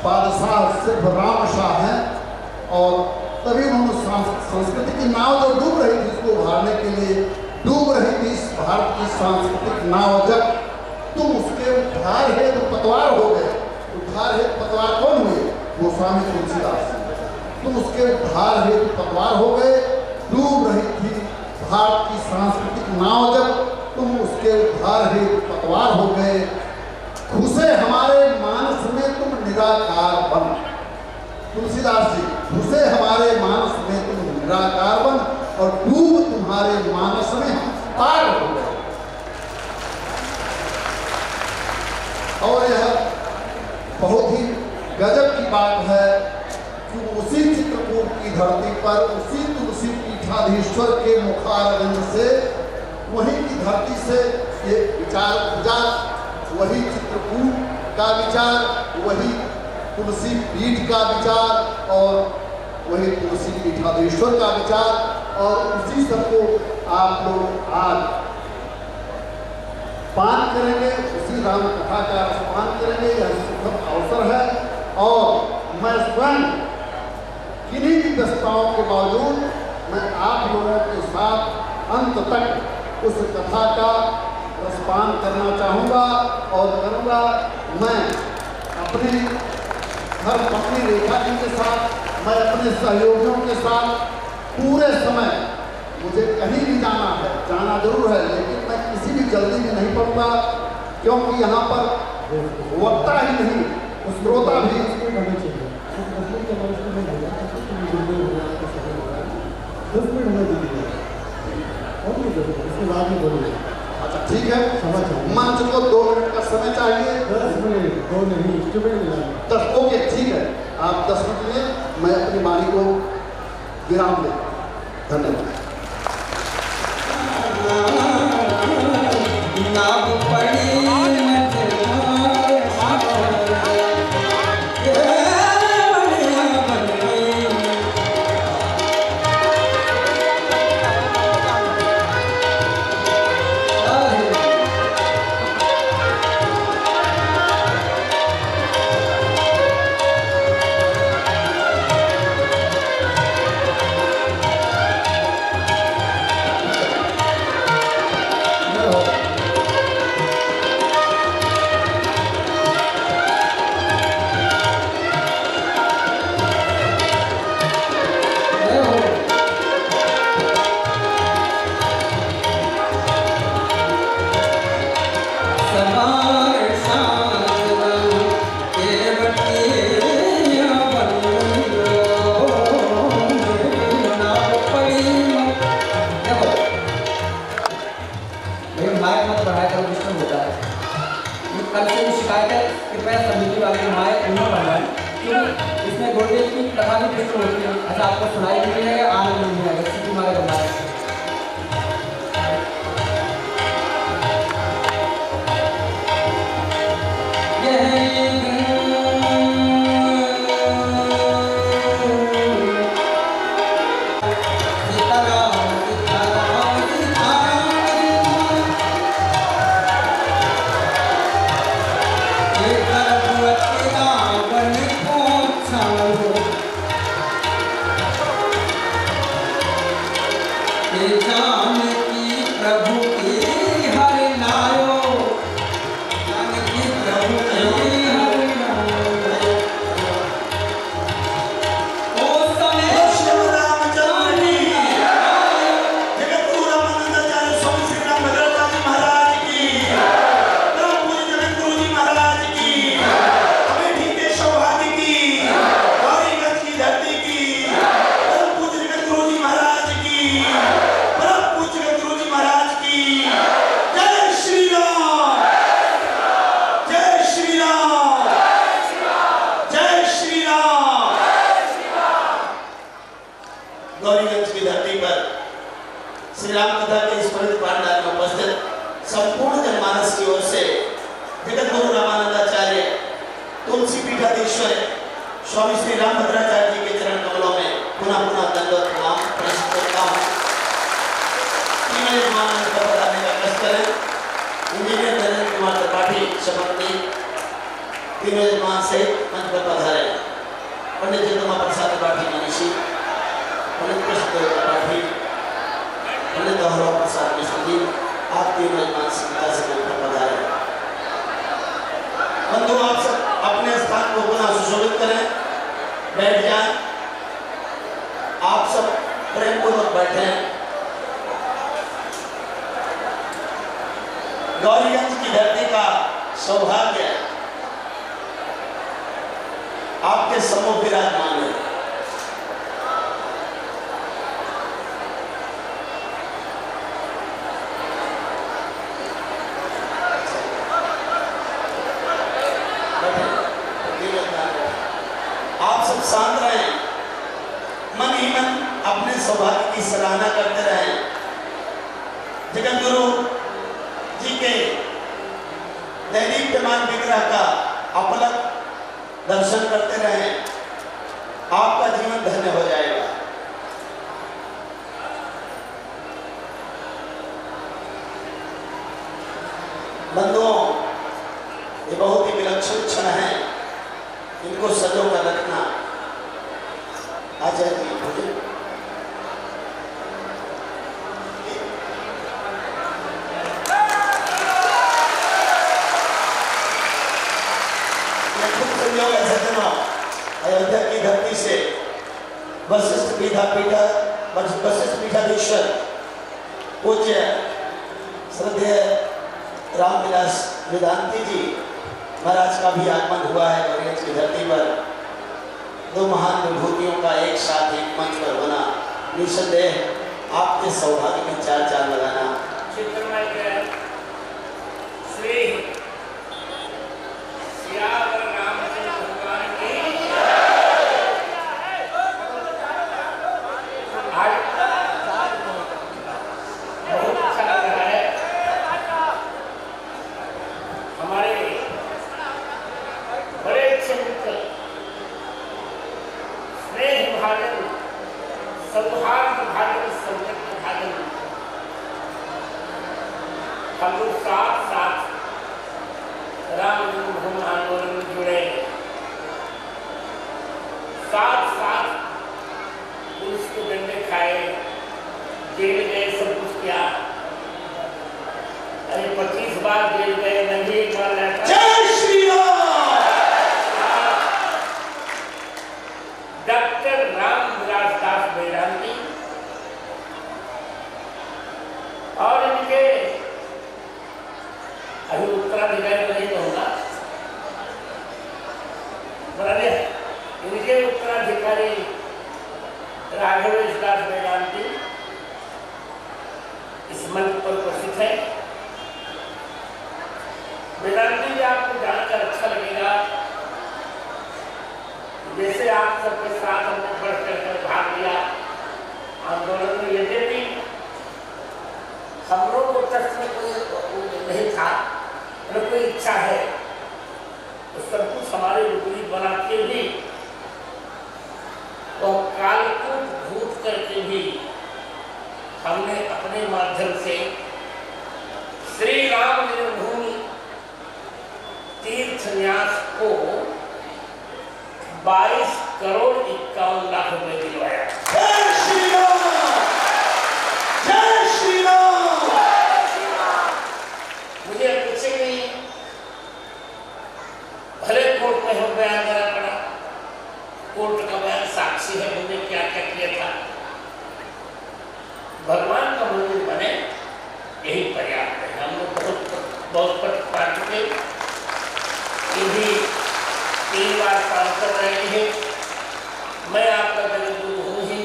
बादशाह सिर्फ राम शाह हैं। और तभी उन्होंने संस्कृति की नाव जो डूब रही थी उसको उभारने के लिए, डूब रही थी इस भारत की सांस्कृतिक नाव, जब तुम उसके उद्धार हेतु पतवार हो गए। उद्धार हेतु पतवार कौन हुए? गोस्वामी तुलसीदास। तुम उसके उद्धार हेतु पतवार हो गए। डूब रही थी भारत की सांस्कृतिक नाव, जब तुम उसके उद्धार हेतु पतवार हो गए। घुसे हमारे मानस में तुम निराकार बन। तुलसीदास जी, घुसे हमारे मानस में तुम निराकार बन और डूब तुम्हारे मानस में हम पार हो गए। और यह बहुत ही गजब की बात है कि उसी चित्रकूट की धरती पर, उसी तुलसी पीठाधीश्वर के मुखारविंद से, वहीं की धरती से ये विचार पूजा, वही चित्रकूट का विचार, वही तुलसी पीठ का विचार और वही तुलसी पीठाधीश्वर का विचार, और उसी सबको आप लोग आज पान करेंगे, उसी राम कथा का पान करेंगे। यह सुखद अवसर है और मैं स्वयं किन्हीं भी व्यस्तताओं के बावजूद मैं आप लोगों के साथ अंत तक उस कथा का रसपान करना चाहूँगा और करूँगा। मैं अपनी धर्म पत्नी रेखा जी के साथ, मैं अपने सहयोगियों के साथ पूरे समय, मुझे कहीं भी जाना है, जाना जरूर है, लेकिन मैं किसी भी जल्दी में नहीं पड़ूंगा, क्योंकि यहाँ पर वक्ता ही नहीं, श्रोता भी अच्छा ठीक है। मंच को 2 मिनट का समय चाहिए। 10 मिनट, 2 नहीं, इंस्ट्रूमेंट मिला 10, ओके ठीक है। आप 10 मिनट लिए, मैं अपनी वाणी को विराम दे। धन्यवाद। आपको सुनाई नहीं देगा, आनंद नहीं आएगा, सीटी मारे बना कथा के इस पवित्र पाठशाला में उपस्थित संपूर्ण जनमानस की ओर से जगत गुरु रामानंदाचार्य तुलसी पीठाधीश्वर स्वामी श्री रामभद्राचार्य जी के चरण कमलों में पुनः पुनः दंडवत प्रणाम प्रस्तुत करता हूँ। तीनों यजमानों का बताने का कष्ट करें। इंजीनियर नरेंद्र कुमार त्रिपाठी शपथी तीनों यजमान से मंच पर पधारे। पंडित जितमा प्रसाद त्रिपाठी मनीषी, पंडित कृष्णदेव त्रिपाठी, पंडित गौरव प्रसाद मिश्र जी, आप तीनों यजमान सीता से मंच पर पधारे। बंधु आप सब अपने स्थान को पुनः सुशोभित करें, बैठ जाएं। आप सब प्रेम पूर्वक बैठे। गौरीगंज की धरती का सौभाग्य आपके सम्मुख विराजमान है। आप सब शांत रहें, मन ही मन अपने सौभाग्य की सराहना करते रहें। जगत गुरु जी के दैदीप्यमान विग्रह का अपलक दर्शन करते रहें, आपका जीवन धन्य हो जाएगा। बंधुओं, ये बहुत ही विलक्षण क्षण है, इनको सजो कर रखना। आचार्य जी मुझे अयोध्या की धरती से वशिष्ठ पीठाधीश्वर पूज्य श्रद्धेय रामविलास वेदांती जी महाराज का भी आगमन हुआ है। गौरीगंज की धरती पर दो महान विभूतियों का एक साथ एक मंच पर होना निसंदेह आपके सौभाग्य में चार चांद लगाना। श्री सियावर रामचंद्र भगवान की आज बहुत अच्छा लग रहा है। हमारे बड़े अच्छे मित्र स्नेह भाजन, सौहार्द भाजन, सौजन्य भाजन, हम लोग साथ साथ राम जन्मभूमि आंदोलन में जुड़े, साथ साथ पुलिस के डंडे खाए, जेल गए, सब कुछ किया। अरे 25 बार जेल गए, नहीं एक बार रहता। जय श्री राम। डॉक्टर रामविलास दास वेदांती और इनके अभी उत्तराधिकारी नहीं कहूँगा, इनके उत्तराधिकारी राघवेश दास वेदांती इस मंच पर उपस्थित है। वेदांती जी आपको जानकर अच्छा लगेगा, जैसे आप सबके साथ हमने बढ़ कर भाग लिया आंदोलन में, यद्यपि हम लोग को तक में कोई नहीं था, न कोई इच्छा है, तो सब कुछ हमारे विपरीत बनाते भी और कालकूट भूत करके भी हमने अपने माध्यम से श्री राम जन्मभूमि तीर्थ न्यास को 22 करोड़ 51 लाख रुपए दिलवाया। जय श्री राम, जय श्री राम। मुझे कुछ नहीं, भले कोर्ट में हम बयान देना पड़ा, कोर्ट का बयान साक्षी है मुझे क्या क्या किया था। भगवान का मंदिर बने यही पर्याप्त है। हम लोग बहुत पट पा चुके, ये भी 3 बार सांसद रहे हैं। मैं आपका जगत गुरु हूँ ही,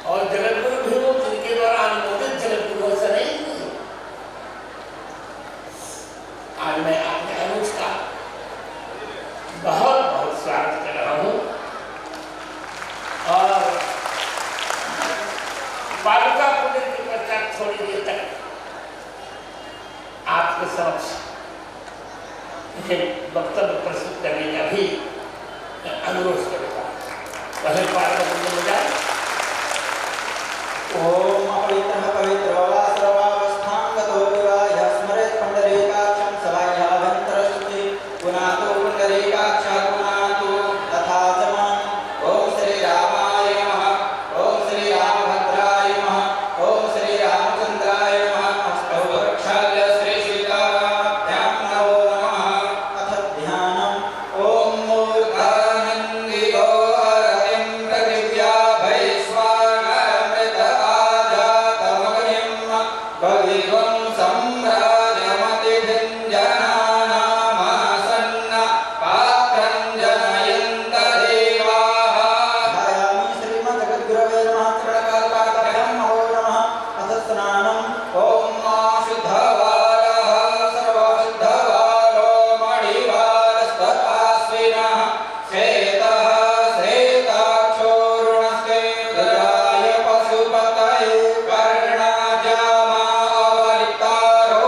और जगत गुरु भी हूँ जिनके द्वारा अनुमोदित जगत गुरु से नहीं। आज मैं अपने अनुज का बहुत बहुत स्वागत कर रहा हूँ और बालिका पुलिस के पश्चात थोड़ी आपके समक्ष वक्तव्य प्रस्तुत करने का भी अनुरोध करेगा। पहले पार्वती में जाए। ओम अपवित्रः पवित्रो वा सर्वावस्थांगतो विवाह स्मरेत् पुंडरीकाक्षं सवाह्याभ्यन्तरश्रुति पुनातो पुंडरीकाक्षः पुनातो तथा जमान्। ओम श्री रामाय नमः। ओम श्री रामभद्राय नमः। ओम श्री रामचंद्राय नमः। अस्तौ प्रक्षाल्य श्री सीतारामाभ्यां नमो नमः। अथ ध्यानम्। ओम मूर्धानन्दितो हरतिं पृथिव्या वैश्वानरमृत आजातमग्निं भवित्वं सम्राजमतिभिञ्जनानामासन्न पात्रं जनयन्त देवाः। ध्यायामि श्रीमद्जगद्गुरवे नमः। त्रिणकालपादभ्यां नमो नमः। अथ स्नानम्। ओम शुद्धबालः सर्वशुद्धबालो मणिबालस्तपास्विनः श्वेतः श्वेताक्षोरुणस्ते गजाय पशुपतये कर्णाजामावलिप्तारो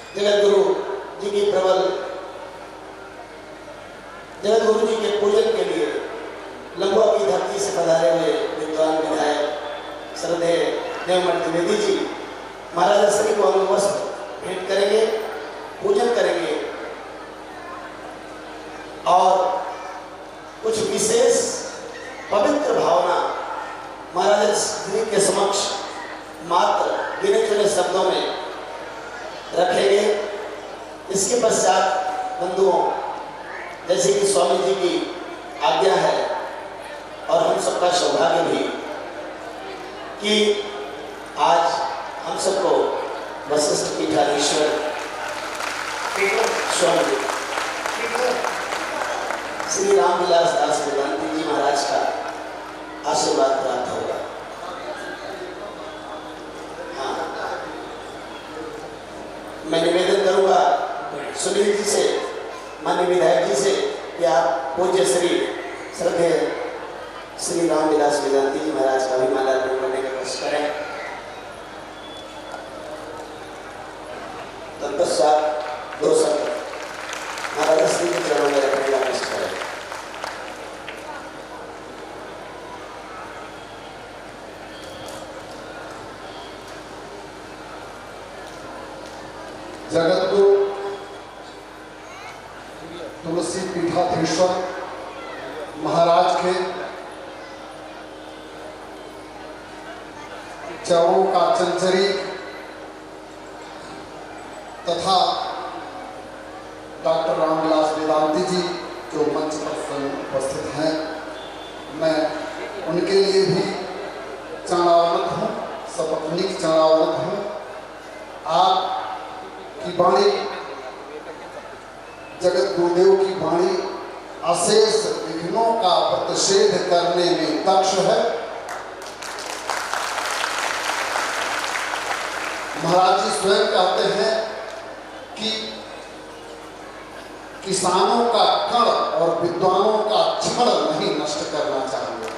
जगत गुरु जी की प्रबल जगत गुरु जी के पूजन के लिए लंबुआ की धरती से पधारे हुए विद्वान विधायक श्रद्धेय देवमठ द्विवेदी जी महाराजा श्री को अंग वस्त्र भेंट करेंगे, पूजन करेंगे और कुछ विशेष पवित्र भावना महाराजा श्री के समक्ष मात्र गिने चुने शब्दों में रखेंगे। इसके पश्चात बंधुओं, जैसे कि स्वामी जी की आज्ञा है और हम सबका सौभाग्य भी कि आज हम सबको वशिष्ठ पीठाधीश्वर स्वामी श्री रामविलास दास वेदांती जी महाराज का आशीर्वाद प्राप्त होगा। हाँ, मैं निवेदन करूंगा सुनील जी से, माननीय विधायक जी से कि आप पूज्य श्री श्रद्धेय श्री रामविलास वेदांती जी महाराज का भी माल्यार्पण करने का कोशिश करें। तत्पश्चात दो शब्द महाराजा श्री के चरणों में रखने का कोशिश करें। जगतगुरु तुलसी पीठाधीश्वर महाराज के चरणों का चंचरी तथा डॉक्टर रामविलास वेदांती जी जो मंच पर स्वयं उपस्थित हैं, मैं उनके लिए भी चरणावनत हूँ, सपत्नीक चरणावनत हूँ। आप की वाणी, जगत गुरुदेव की वाणी अशेष विघ्नों का प्रतिषेध करने में दक्ष है। महाराज जी स्वयं कहते हैं कि किसानों का कण और विद्वानों का क्षण नहीं नष्ट करना चाहिए।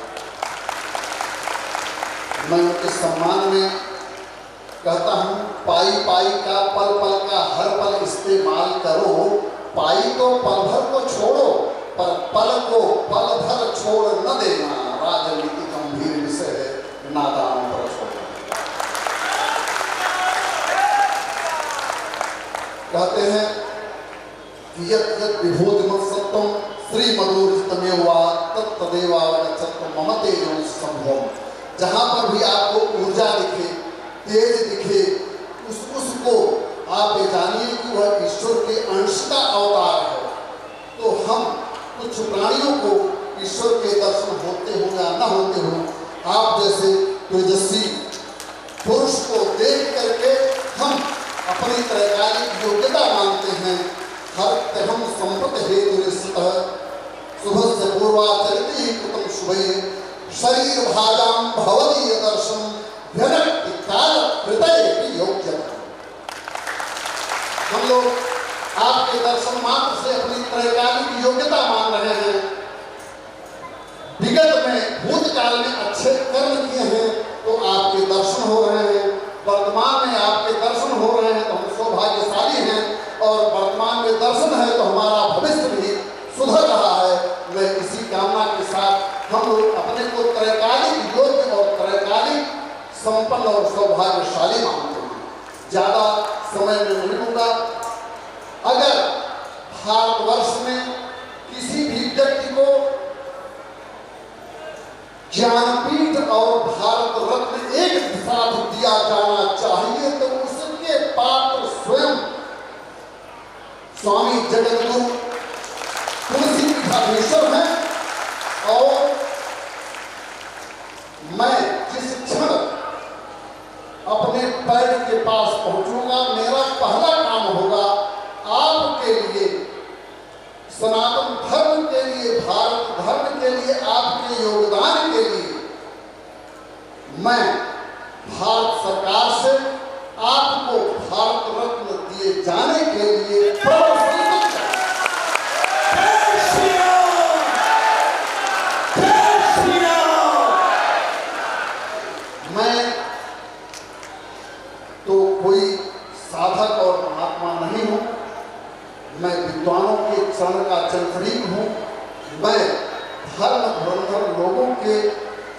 मैं उनके सम्मान में कहता हूँ, पाई पाई का पल पल का हर पल इस्तेमाल करो। पाई तो पल भर को छोड़ो, पर पल को पल भर छोड़ न देना। राजनीति गंभीर विषय है, नादान पर छोड़ो। कहते हैं कि यत् यत् विभूतिमत् सत्वं श्रीमदूर्जितमेवा तत्तदेवावगच्छत् मम तेजो संभवम्। जहाँ पर भी आपको ऊर्जा दिखे, तेज दिखे, उसको आप ये जानिए कि वह ईश्वर के अंश का अवतार है। तो हम कुछ प्राणियों को ईश्वर के दर्शन होते हो या न होते हो, आप जैसे तेजस्वी पुरुष को देख करके हम अपनी त्रैकालिक योग्यता मानते हैं। हर तहम संपत हेतु शुभ से पूर्वाचरित ही कृतम शुभ शरीर भाजाम भवदीय दर्शन व्यनक्ति काल हृदय योग्य। हम लोग आपके दर्शन मात्र से अपनी त्रैकालिक योग्यता मान रहे हैं। विगत में भूतकाल में अच्छे कर्म किए हैं तो आपके दर्शन हो रहे हैं, वर्तमान में आपके दर्शन हो रहे हैं तो हम सौभाग्यशाली हैं, और वर्तमान में दर्शन है तो हमारा भविष्य भी सुधर रहा है। मैं इसी कामना के साथ हम लोग अपने को त्रैकालिक योग्य और त्रैकालिक संपन्न और सौभाग्यशाली मानते हैं। ज्यादा समय में नहीं होगा। अगर भारतवर्ष में किसी भी व्यक्ति को ज्ञानपीठ और भारत रत्न एक साथ दिया जाना चाहिए तो उसके पात्र स्वयं स्वामी जगतगुरु तुलसी पीठाधीश्वर हैं। और मैं जिस क्षण अपने पैर के पास पहुंचूंगा, मेरा पहला काम होगा आपके लिए, सनातन धर्म के लिए, भारत धर्म के लिए, आपके योगदान के लिए मैं भारत सरकार से आपको भारत रत्न दिए जाने के लिए मैं तो कोई साधक और महात्मा महात्मा नहीं हूँ, मैं विद्वानों के चरण का चंद्रीक हूँ, मैं धर्म धुरंधर लोगों के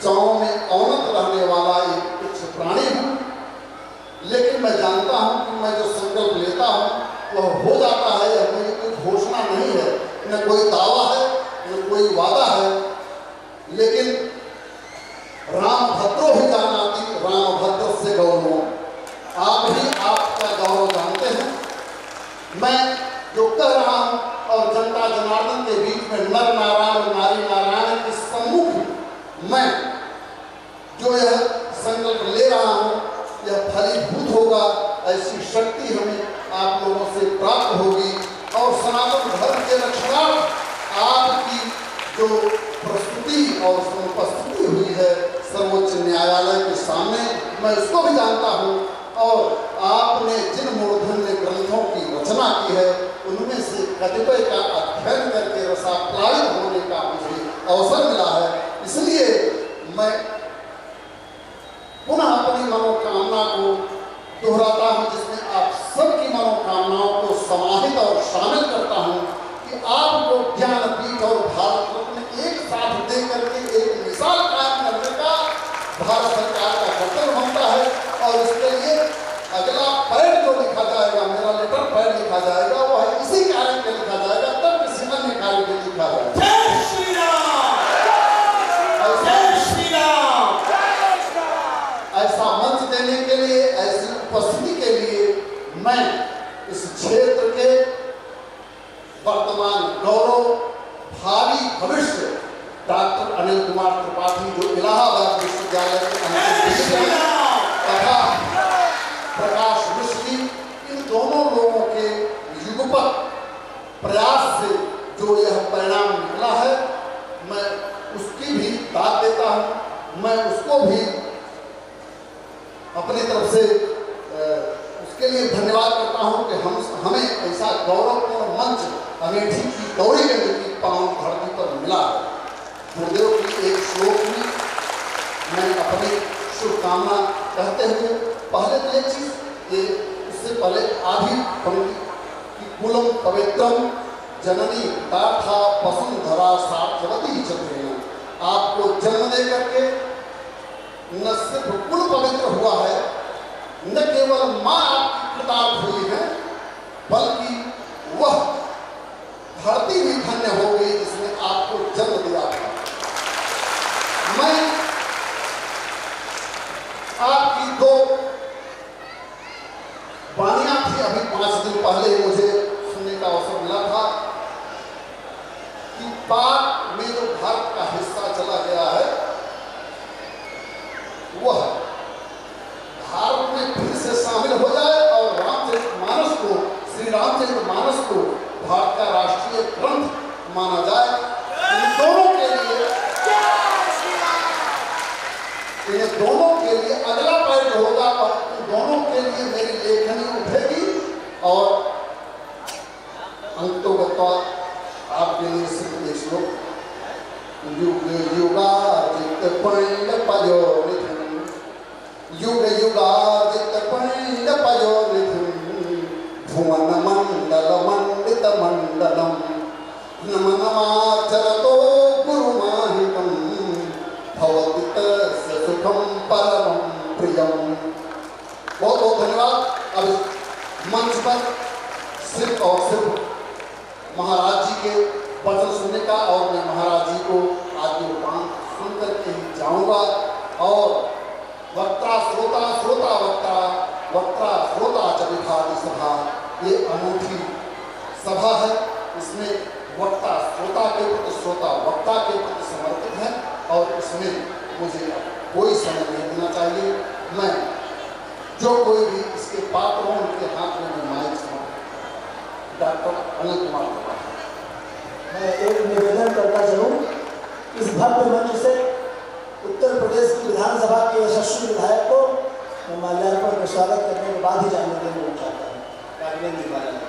चाव में औनत रहने वाला एक तुच्छ प्राणी हूँ। लेकिन मैं जानता हूँ कि मैं जो संकल्प लेता हूँ वह हो जाता है। यह मेरी कोई घोषणा नहीं है, न कोई दावा है, न कोई वादा है। लेकिन राम भद्रो ही जानाति राम भद्र से गौरव, आप ही आपका गौरव जानते हैं। मैं जो कह रहा हूँ और जनता जनार्दन के बीच में नर नारायण नारी नारायण के सम्मुख मैं जो यह संकल्प ले रहा हूँ यह फलीभूत होगा। ऐसी शक्ति हमें आप लोगों से प्राप्त होगी और सनातन धर्म के रक्षणार्थ आपकी जो प्रस्तुति और उपस्थिति हुई है सर्वोच्च न्यायालय के सामने, मैं उसको भी जानता हूँ। और आपने जिन मूर्धन्य ग्रंथों की रचना की है उनमें से कतिपय का अध्ययन करके रसाप्लावित होने का मुझे अवसर मिला है। इसलिए मैं पुनः अपनी मनोकामना को दोहराता हूँ, जिसमें आप सबकी मनोकामनाओं को समाहित और शामिल करता हूँ कि आपको ज्ञानपीठ और भारत रत्न एक साथ दे करके एक मिसाल कायम करने का भारत सरकार का कर्तव्य बनता है। और इसके लिए अगला पैड जो लिखा जाएगा, मेरा लेटर पैड लिखा जाएगा, वह इसी कार्य के लिखा जाएगा, तब किसी अन्य कार्य के लिखा जाएगा। जय श्री राम, जय श्री राम। ऐसा मंच देने के लिए, ऐसी उपस्थिति के लिए मैं इस क्षेत्र के वर्तमान गौरव, भावी भविष्य डॉक्टर अनिल कुमार त्रिपाठी जो इलाहाबाद विश्वविद्यालय के तथा प्रकाश मिश्री, इन दोनों लोगों के युगपत प्रयास से जो यह परिणाम निकला है, मैं उसकी भी दाद देता हूँ। मैं उसको भी अपनी तरफ से उसके लिए धन्यवाद करता हूँ कि हमें ऐसा गौरवपूर्ण मंच अमेठी की गौरीगंज की पावन धरती पर मिला है। गुरुदेव की एक श्लोक में मैं अपनी शुभकामना कहते हुए पहले तो एक चीज ये इससे पहले आधी पंक्ति कि कुलम पवित्रम जननी दाथा वसुंधरा सार्थवती चतुर्वेदी, आपको जन्म दे करके न सिर्फ कुल पवित्र हुआ है, न केवल माँ आपकी कृतार्थ हुई है, बल्कि वह धरती भी धन्य हो गई जिसने आपको जन्म दिया था। मैं आपकी दो वाणियां थी, अभी 5 दिन पहले मुझे सुनने का अवसर मिला था कि पाक में जो भारत का हिस्सा चला गया है वह भारत में फिर से शामिल हो जाए और रामचरितमानस को, श्री रामचरितमानस को भारत का राष्ट्रीय ग्रंथ माना जाए। इन दोनों के लिए अगला पैड होगा और इन दोनों के लिए मेरी लेखनी उठेगी और अंतोगत्वा आपके लिए सिर्फ एक श्लोक, युग युगार्जित पंड पयोनिधि, युग युगार्जित पंड पयोनिधि, भुवन मंडल मंडित मंडलम, नम नमाचरतो गुरुमाहितम, भवति तस्य सुखम परमं प्रियम। बहुत बहुत धन्यवाद। अब मंच पर सिर्फ और सिर्फ महाराज जी के वचन सुनने का, और मैं महाराज जी को आगे उपरांत सुन करके ही जाऊंगा। और वक्ता श्रोता श्रोता वक्ता वक्ता श्रोता च विभाति सभा, ये अनूठी सभा है। इसमें वक्ता श्रोता के प्रति, श्रोता वक्ता के प्रति समर्पित है और इसमें मुझे कोई समय नहीं देना चाहिए। मैं जो कोई भी इसके पात्र हों उनके हाथ में मैं माइक समर्पित। डॉक्टर अनिल कुमार त्रिपाठी। मैं एक निवेदन करना चाहूँ, इस भव्य मंच से उत्तर प्रदेश की विधानसभा के यशस्वी विधायक को मैं माल्यार्पण का स्वागत करने के बाद ही जाने देना चाहता हूँ। काबिनेट जी वाले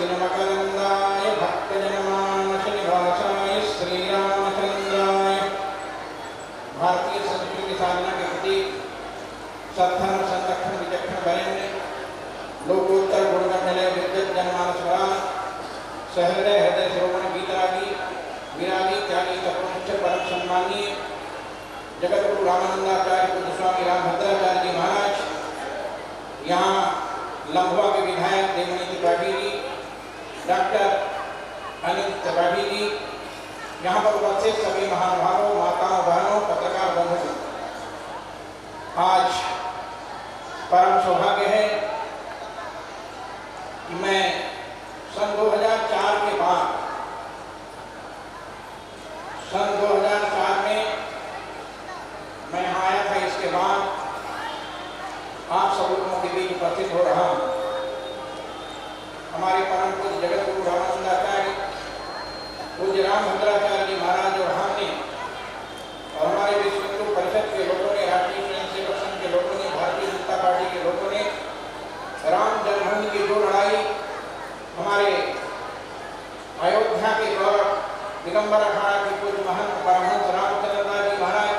तुलसी मकरंदाय भक्तजनमानस निवासाय श्री रामचंद्राय। भारतीय संस्कृति साधना के प्रति सत्धर्म संरक्षण विचक्षण वरेण्य लोकोत्तर गुणगंडलय विद्युत जनमानस सहृदय हृदय श्रोवण गीतरागी विरागी त्यागी तत्वनिष्ठ परम सम्मानीय जगत गुरु रामानंदाचार्य पूज्य स्वामी रामभद्राचार्य जी महाराज, यहाँ लंबुआ के विधायक देवमणि त्रिपाठी जी, डॉक्टर अनिल त्रिपाठी जी, यहाँ पर उपस्थित सभी महानुभावों, माताओं, बहनों, पत्रकार बंधुओं, आज परम सौभाग्य है कि मैं सन 2004 के बाद, सन 2004 में मैं यहाँ आया था, इसके बाद आप सब लोगों के बीच उपस्थित हो रहा हूँ। हमारे परम पूज्य जगत गुरु रामानंदाचार्य पूज्य रामभद्राचार्य जी महाराज और हमने और हमारे विश्व हिंदू परिषद के लोगों ने, राष्ट्रीय स्वयंसेवक संघ के लोगों ने, भारतीय जनता पार्टी के लोगों ने राम जन्मभूमि की जो लड़ाई हमारे अयोध्या के गौरव दिगंबर अखाड़ा के पूज्य महंत परमहंस रामचंद्र दास जी महाराज,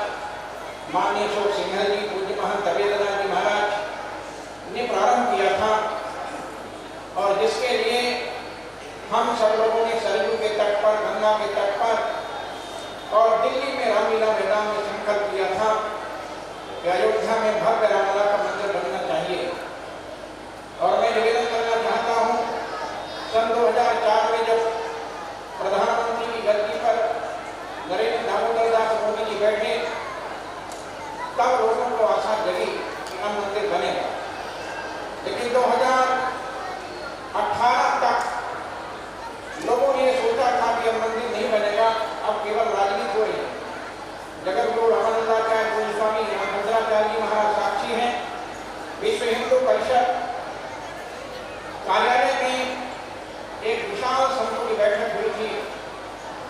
माननीय अशोक सिंघल जी, पूज्य महंत अभेद्रनाथ जी महाराज ने प्रारंभ किया था, और जिसके लिए हम सब लोगों ने सरयू के तट पर, गंगा के तट पर और दिल्ली में रामलीला मैदान में संकल्प किया था कि अयोध्या में भव्य रामलला का मंदिर बनना चाहिए। और मैं निवेदन करना चाहता हूँ, सन 2004 में जब प्रधानमंत्री की गद्दी पर नरेंद्र दामोदर दास मोदी जी बैठे, तब लोगों को आशा जगी कि राम मंदिर बनेगा। लेकिन 2018 तक लोगों ने सोचा था कि अब मंदिर नहीं बनेगा, अब केवल राजनीति हो रही है। जगत गुरु रामानंदाचार्य पूज्य स्वामी रामभद्राचार्य जी महाराज साक्षी हैं। विश्व हिंदू परिषद कार्यालय में एक विशाल संतों की बैठक हुई थी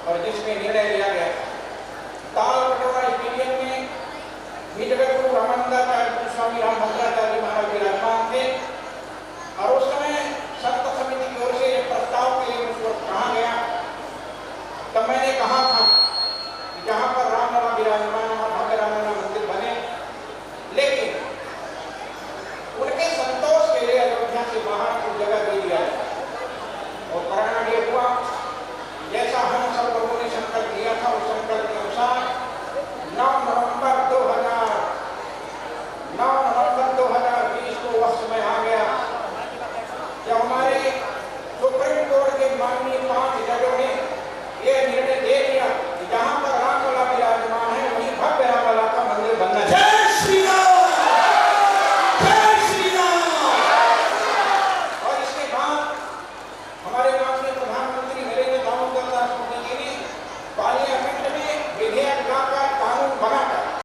और जिसमें निर्णय लिया गया था। ताल कटोरा स्टेडियम में भी जगत गुरु रामानंदाचार्य पूज्य स्वामी रामभद्राचार्य